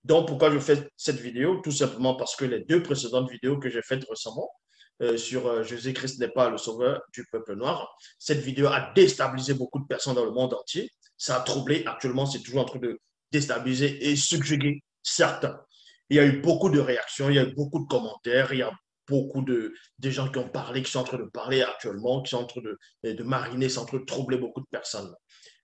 Donc, pourquoi je fais cette vidéo? Tout simplement parce que les deux précédentes vidéos que j'ai faites récemment sur Jésus-Christ n'est pas le sauveur du peuple noir, cette vidéo a déstabilisé beaucoup de personnes dans le monde entier. Ça a troublé. Actuellement, c'est toujours en train de déstabiliser et subjuguer certains. Il y a eu beaucoup de réactions, il y a eu beaucoup de commentaires, il y a beaucoup de gens qui ont parlé, qui sont en train de parler actuellement, qui sont en train de mariner, sont en train de troubler beaucoup de personnes.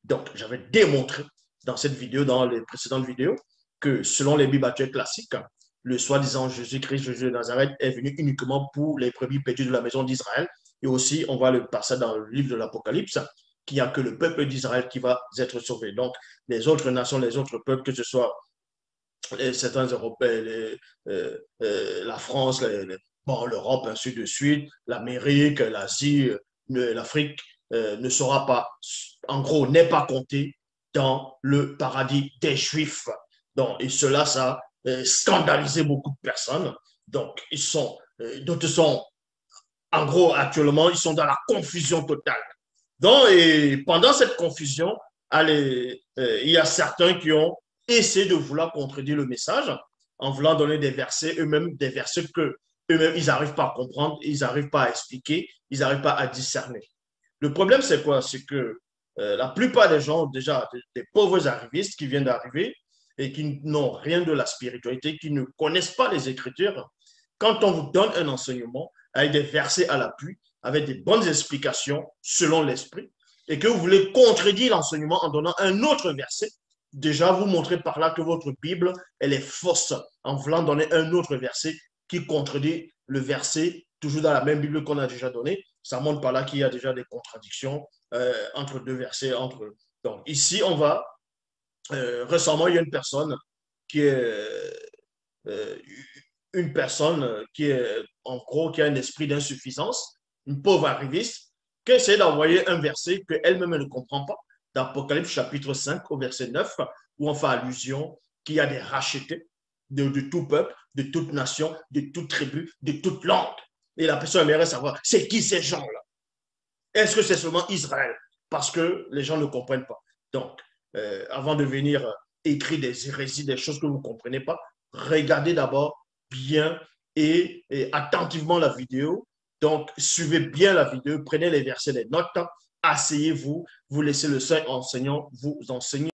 Donc, j'avais démontré dans cette vidéo, dans les précédentes vidéos, que selon les Bibles actuelles classiques, le soi-disant Jésus-Christ, Jésus de Nazareth, est venu uniquement pour les brebis perdues de la maison d'Israël. Et aussi, on va le passer dans le livre de l'Apocalypse, qu'il n'y a que le peuple d'Israël qui va être sauvé. Donc, les autres nations, les autres peuples, que ce soit certains Européens, la France, bon, l'Europe, ainsi de suite, l'Amérique, l'Asie, l'Afrique, ne sera pas, en gros, n'est pas compté dans le paradis des Juifs. Donc, et cela, ça a scandalisé beaucoup de personnes. Donc, d'autres sont, en gros, actuellement, ils sont dans la confusion totale. Donc, et pendant cette confusion, il y a certains qui ont essayé de vouloir contredire le message en voulant donner des versets, eux-mêmes, des versets que eux-mêmes, ils n'arrivent pas à comprendre, ils n'arrivent pas à expliquer, ils n'arrivent pas à discerner. Le problème, c'est quoi? C'est que la plupart des gens, déjà, des pauvres arrivistes qui viennent d'arriver et qui n'ont rien de la spiritualité, qui ne connaissent pas les Écritures, quand on vous donne un enseignement avec des versets à l'appui, avec des bonnes explications selon l'esprit, et que vous voulez contredire l'enseignement en donnant un autre verset, déjà vous montrez par là que votre Bible, elle est fausse en voulant donner un autre verset qui contredit le verset, toujours dans la même Bible qu'on a déjà donné. Ça montre par là qu'il y a déjà des contradictions entre deux versets. Donc ici, on va, récemment, il y a qui est euh, une personne qui est, en gros, qui a un esprit d'insuffisance, une pauvre arriviste, qui essaie d'envoyer un verset qu'elle-même ne comprend pas, d'Apocalypse chapitre 5 au verset 9, où on fait allusion qu'il y a des rachetés de tout peuple, de toute nation, de toute tribu, de toute langue. Et la personne aimerait savoir, c'est qui ces gens-là? Est-ce que c'est seulement Israël? Parce que les gens ne comprennent pas. Donc, avant de venir écrire des hérésies, des choses que vous ne comprenez pas, regardez d'abord bien et attentivement la vidéo. Donc, suivez bien la vidéo, prenez les versets, les notes, asseyez-vous, vous laissez le Saint enseignant vous enseigner.